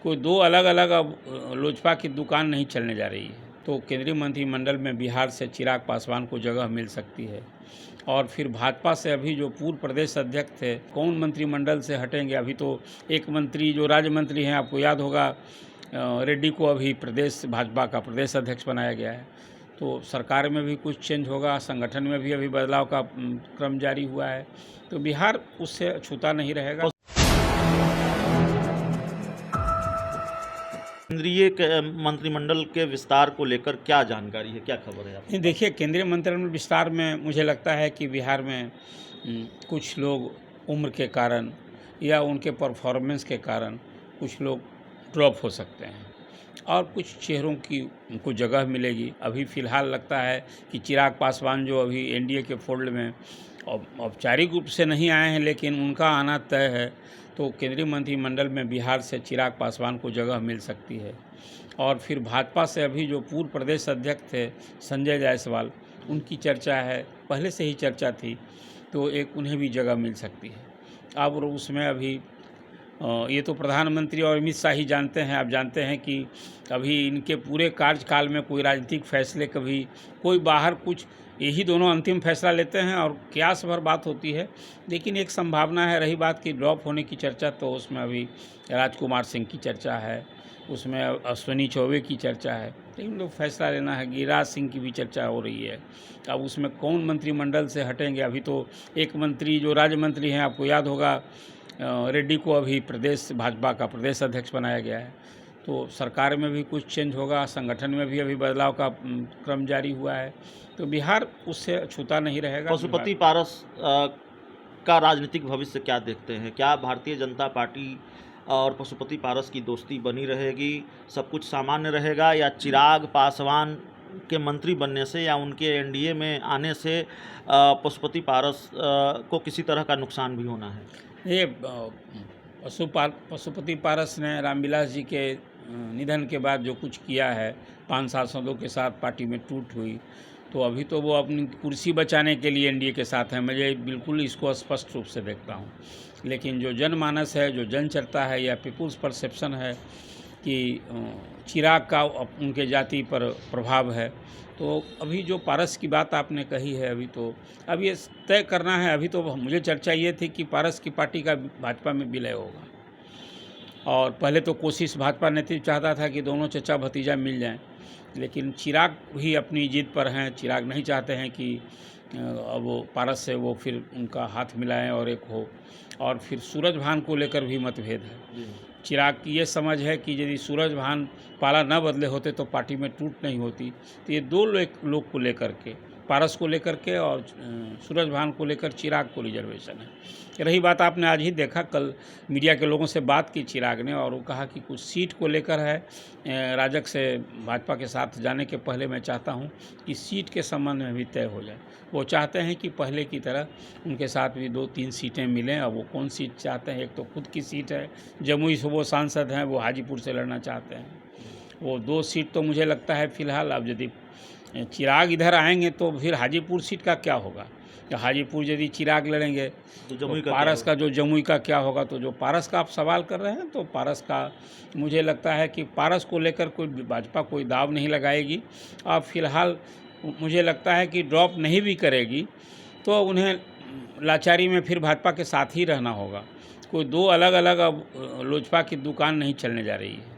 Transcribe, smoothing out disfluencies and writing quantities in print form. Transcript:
कोई दो अलग अलग अब लोजपा की दुकान नहीं चलने जा रही है। तो केंद्रीय मंत्रिमंडल में बिहार से चिराग पासवान को जगह मिल सकती है। और फिर भाजपा से अभी जो पूर्व प्रदेश अध्यक्ष थे, कौन मंत्रिमंडल से हटेंगे। अभी तो एक मंत्री जो राज्य मंत्री हैं, आपको याद होगा, रेड्डी को अभी प्रदेश भाजपा का प्रदेश अध्यक्ष बनाया गया है। तो सरकार में भी कुछ चेंज होगा, संगठन में भी अभी बदलाव का क्रम जारी हुआ है। तो बिहार उससे छूता नहीं रहेगा। केंद्रीय मंत्रिमंडल के विस्तार को लेकर क्या जानकारी है, क्या खबर है आपको? देखिए, केंद्रीय मंत्रिमंडल विस्तार में मुझे लगता है कि बिहार में कुछ लोग उम्र के कारण या उनके परफॉर्मेंस के कारण कुछ लोग ड्रॉप हो सकते हैं और कुछ चेहरों की उनको जगह मिलेगी। अभी फ़िलहाल लगता है कि चिराग पासवान जो अभी एनडीए के फोल्ड में औपचारिक रूप से नहीं आए हैं, लेकिन उनका आना तय है। तो केंद्रीय मंत्रिमंडल में बिहार से चिराग पासवान को जगह मिल सकती है। और फिर भाजपा से अभी जो पूर्व प्रदेश अध्यक्ष थे संजय जायसवाल, उनकी चर्चा है, पहले से ही चर्चा थी, तो एक उन्हें भी जगह मिल सकती है। अब उसमें अभी ये तो प्रधानमंत्री और अमित शाह ही जानते हैं। आप जानते हैं कि अभी इनके पूरे कार्यकाल में कोई राजनीतिक फैसले कभी कोई बाहर कुछ, यही दोनों अंतिम फैसला लेते हैं और क्यास भर बात होती है। लेकिन एक संभावना है, रही बात की ड्रॉप होने की चर्चा, तो उसमें अभी राजकुमार सिंह की चर्चा है, उसमें अश्विनी चौबे की चर्चा है, लेकिन लोग फैसला लेना है। गिरिराज सिंह की भी चर्चा हो रही है। अब उसमें कौन मंत्रिमंडल से हटेंगे। अभी तो एक मंत्री जो राज्य मंत्री हैं, आपको याद होगा, रेड्डी को अभी प्रदेश भाजपा का प्रदेश अध्यक्ष बनाया गया है। तो सरकार में भी कुछ चेंज होगा, संगठन में भी अभी बदलाव का क्रम जारी हुआ है। तो बिहार उससे छूता नहीं रहेगा। पशुपति पारस का राजनीतिक भविष्य क्या देखते हैं? क्या भारतीय जनता पार्टी और पशुपति पारस की दोस्ती बनी रहेगी, सब कुछ सामान्य रहेगा, या चिराग पासवान के मंत्री बनने से या उनके एनडीए में आने से पशुपति पारस को किसी तरह का नुकसान भी होना है? ये पशुपति पारस ने रामविलास जी के निधन के बाद जो कुछ किया है, 5 सांसदों के साथ पार्टी में टूट हुई, तो अभी तो वो अपनी कुर्सी बचाने के लिए एनडीए के साथ हैं। मुझे बिल्कुल इसको स्पष्ट रूप से देखता हूँ। लेकिन जो जनमानस है, जो जनचर्चा है, या पीपुल्स परसेप्शन है कि चिराग का उनके जाति पर प्रभाव है। तो अभी जो पारस की बात आपने कही है, अभी तो अब ये तय करना है। अभी तो मुझे चर्चा ये थी कि पारस की पार्टी का भाजपा में विलय होगा, और पहले तो कोशिश भाजपा नेतृत्व चाहता था कि दोनों चचा भतीजा मिल जाएं, लेकिन चिराग भी अपनी जिद पर हैं। चिराग नहीं चाहते हैं कि अब वो पारस से वो फिर उनका हाथ मिलाएं और एक हो। और फिर सूरजभान को लेकर भी मतभेद है। चिराग की ये समझ है कि यदि सूरजभान पाला न बदले होते तो पार्टी में टूट नहीं होती। तो ये दो लोग को लेकर के, पारस को लेकर के और सूरजभान को लेकर चिराग को रिजर्वेशन है। रही बात, आपने आज ही देखा, कल मीडिया के लोगों से बात की चिराग ने, और वो कहा कि कुछ सीट को लेकर है। राजग से भाजपा के साथ जाने के पहले मैं चाहता हूं कि सीट के संबंध में भी तय हो जाए। वो चाहते हैं कि पहले की तरह उनके साथ भी 2-3 सीटें मिलें। और वो कौन सीट चाहते हैं, एक तो खुद की सीट है, जमुई से वो सांसद हैं, वो हाजीपुर से लड़ना चाहते हैं। वो 2 सीट तो मुझे लगता है फ़िलहाल, अब यदि चिराग इधर आएंगे तो फिर हाजीपुर सीट का क्या होगा। या हाजीपुर यदि चिराग लड़ेंगे तो पारस का जो जमुई का क्या होगा। तो जो पारस का आप सवाल कर रहे हैं, तो पारस का मुझे लगता है कि पारस को लेकर कोई भाजपा कोई दाव नहीं लगाएगी। और फिलहाल मुझे लगता है कि ड्रॉप नहीं भी करेगी तो उन्हें लाचारी में फिर भाजपा के साथ ही रहना होगा। कोई दो अलग अलग अब लोजपा की दुकान नहीं चलने जा रही है।